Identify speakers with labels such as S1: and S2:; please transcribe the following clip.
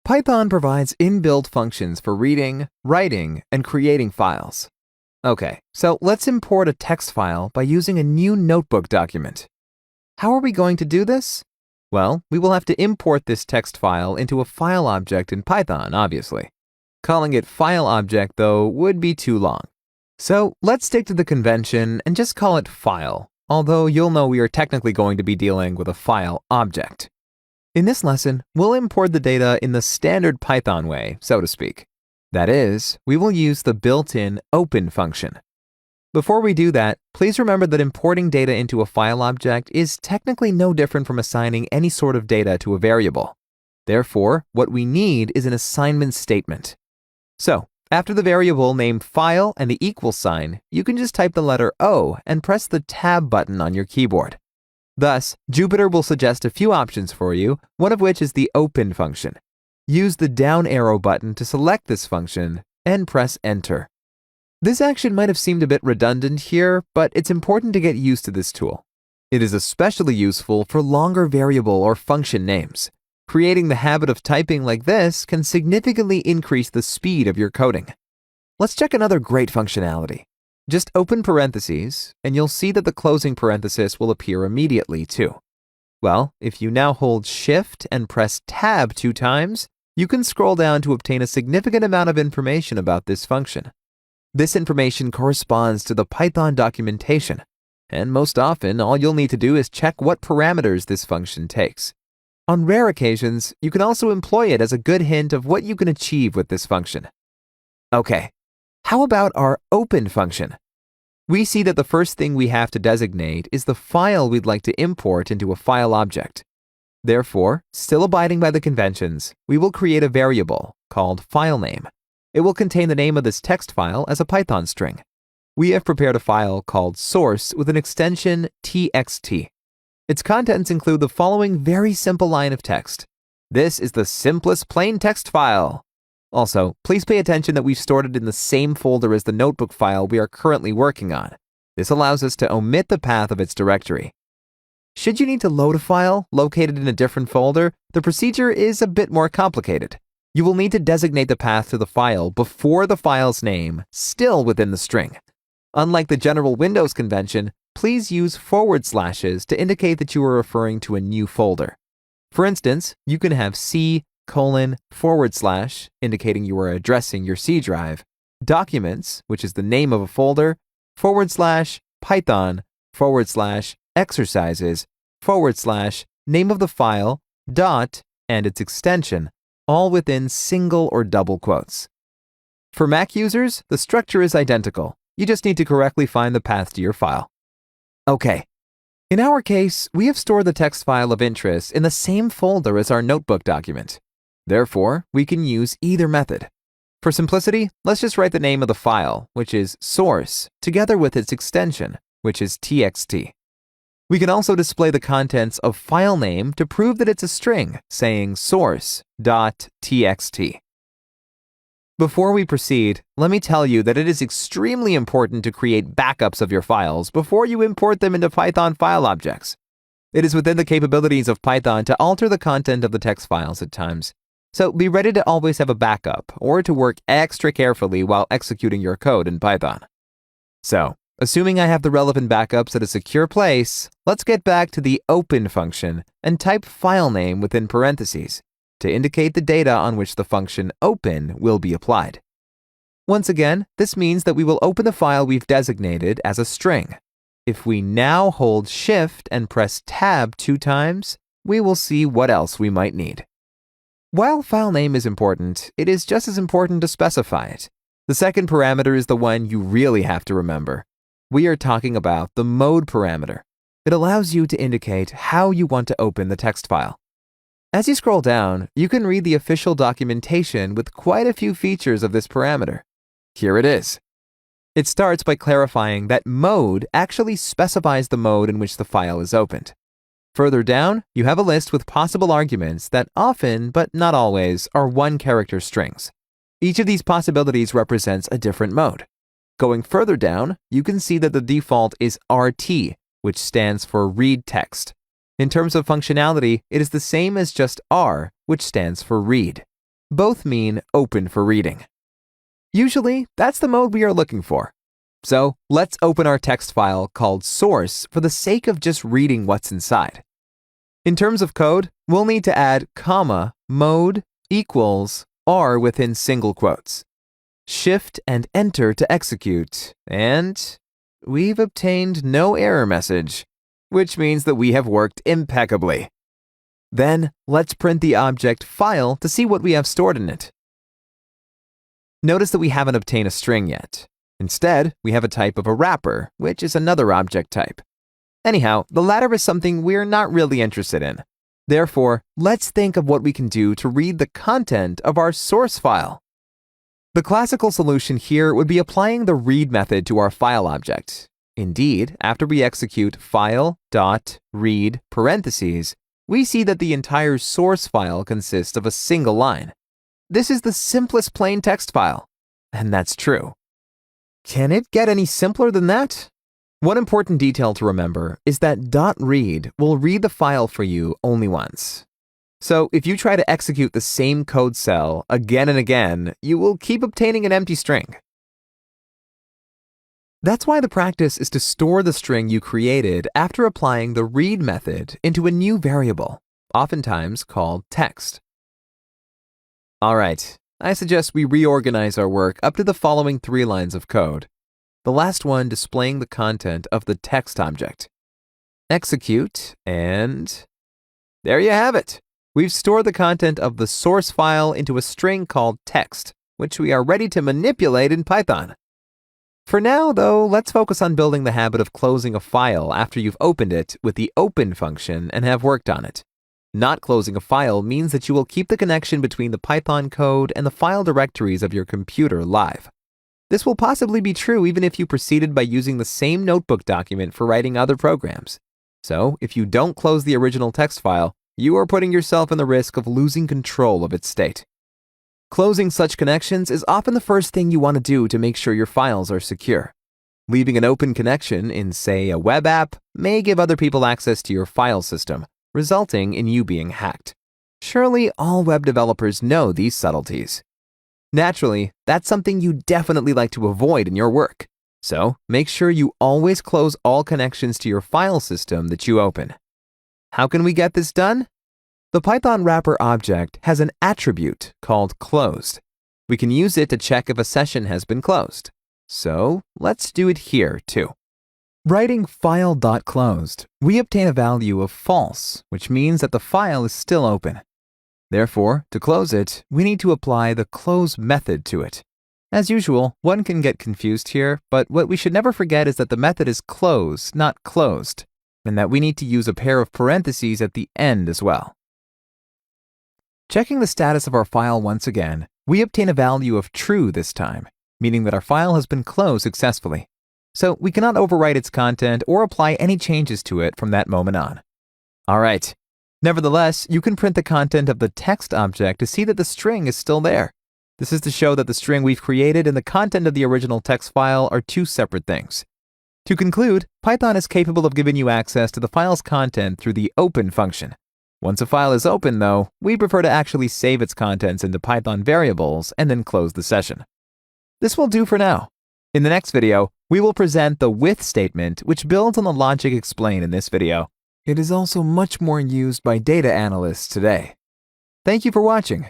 S1: Python provides inbuilt functions for reading, writing, and creating files. Okay, so let's import a text file by using a new notebook document. How are we going to do this? Well, we will have to import this text file into a file object in Python, obviously. Calling it file object, though, would be too long. So let's stick to the convention and just call it file, although you'll know we are technically going to be dealing with a file object. In this lesson, we'll import the data in the standard Python way, so to speak. That is, we will use the built-in open function. Before we do that, please remember that importing data into a file object is technically no different from assigning any sort of data to a variable. Therefore, what we need is an assignment statement. So, after the variable named file and the equal sign, you can just type the letter O and press the Tab button on your keyboard. Thus, Jupyter will suggest a few options for you, one of which is the open function. Use the down arrow button to select this function and press Enter. This action might have seemed a bit redundant here, but it's important to get used to this tool. It is especially useful for longer variable or function names. Creating the habit of typing like this can significantly increase the speed of your coding. Let's check another great functionality. Just open parentheses, and you'll see that the closing parenthesis will appear immediately too. Well, if you now hold Shift and press Tab 2 times, you can scroll down to obtain a significant amount of information about this function. This information corresponds to the Python documentation, and most often all you'll need to do is check what parameters this function takes. On rare occasions, you can also employ it as a good hint of what you can achieve with this function. Okay, how about our open function? We see that the first thing we have to designate is the file we'd like to import into a file object. Therefore, still abiding by the conventions, we will create a variable called filename. It will contain the name of this text file as a Python string. We have prepared a file called source with an extension txt. Its contents include the following very simple line of text. This is the simplest plain text file. Also, please pay attention that we've stored it in the same folder as the notebook file we are currently working on. This allows us to omit the path of its directory. Should you need to load a file located in a different folder, the procedure is a bit more complicated. You will need to designate the path to the file before the file's name, still within the string. Unlike the general Windows convention, please use forward slashes to indicate that you are referring to a new folder. For instance, you can have C:// indicating you are addressing your C drive, documents, which is the name of a folder, /python, /exercises, name of the file, dot, and its extension, all within single or double quotes. For Mac users, the structure is identical. You just need to correctly find the path to your file. Okay. In our case, we have stored the text file of interest in the same folder as our notebook document. Therefore, we can use either method. For simplicity, let's just write the name of the file, which is source, together with its extension, which is txt. We can also display the contents of filename to prove that it's a string, saying source.txt. Before we proceed, let me tell you that it is extremely important to create backups of your files before you import them into Python file objects. It is within the capabilities of Python to alter the content of the text files at times. So be ready to always have a backup or to work extra carefully while executing your code in Python. So, assuming I have the relevant backups at a secure place, let's get back to the open function and type filename within parentheses to indicate the data on which the function open will be applied. Once again, this means that we will open the file we've designated as a string. If we now hold Shift and press Tab 2 times, we will see what else we might need. While filename is important, it is just as important to specify it. The second parameter is the one you really have to remember. We are talking about the mode parameter. It allows you to indicate how you want to open the text file. As you scroll down, you can read the official documentation with quite a few features of this parameter. Here it is. It starts by clarifying that mode actually specifies the mode in which the file is opened. Further down, you have a list with possible arguments that often, but not always, are one-character strings. Each of these possibilities represents a different mode. Going further down, you can see that the default is RT, which stands for read text. In terms of functionality, it is the same as just R, which stands for read. both mean open for reading. Usually, that's the mode we are looking for. So let's open our text file called source for the sake of just reading what's inside. In terms of code, we'll need to add comma, mode, equals, R within single quotes. Shift and enter to execute, and we've obtained no error message, which means that we have worked impeccably. Then let's print the object file to see what we have stored in it. Notice that we haven't obtained a string yet. Instead, we have a type of a wrapper, which is another object type. Anyhow, the latter is something we're not really interested in. Therefore, let's think of what we can do to read the content of our source file. The classical solution here would be applying the read method to our file object. Indeed, after we execute file.read parentheses, we see that the entire source file consists of a single line. This is the simplest plain text file, and that's true. Can it get any simpler than that? One important detail to remember is that .read will read the file for you only once. So if you try to execute the same code cell again and again, you will keep obtaining an empty string. That's why the practice is to store the string you created after applying the read method into a new variable, oftentimes called text. All right, I suggest we reorganize our work up to the following 3 lines of code. The last one displaying the content of the text object. Execute, and there you have it. We've stored the content of the source file into a string called text, which we are ready to manipulate in Python. For now, though, let's focus on building the habit of closing a file after you've opened it with the open function and have worked on it. Not closing a file means that you will keep the connection between the Python code and the file directories of your computer live. This will possibly be true even if you proceeded by using the same notebook document for writing other programs. So, if you don't close the original text file, you are putting yourself in the risk of losing control of its state. Closing such connections is often the first thing you want to do to make sure your files are secure. Leaving an open connection in, say, a web app may give other people access to your file system, resulting in you being hacked. Surely all web developers know these subtleties. Naturally, that's something you definitely like to avoid in your work. So make sure you always close all connections to your file system that you open. How can we get this done? The Python wrapper object has an attribute called closed. We can use it to check if a session has been closed. So let's do it here too. Writing file.closed, we obtain a value of false, which means that the file is still open. Therefore, to close it, we need to apply the close method to it. As usual, one can get confused here, but what we should never forget is that the method is close, not closed, and that we need to use a pair of parentheses at the end as well. Checking the status of our file once again, we obtain a value of true this time, meaning that our file has been closed successfully. So we cannot overwrite its content or apply any changes to it from that moment on. All right. Nevertheless, you can print the content of the text object to see that the string is still there. This is to show that the string we've created and the content of the original text file are 2 separate things. To conclude, Python is capable of giving you access to the file's content through the open function. Once a file is open, though, we prefer to actually save its contents into Python variables and then close the session. This will do for now. In the next video, we will present the with statement, which builds on the logic explained in this video. It is also much more used by data analysts today. Thank you for watching.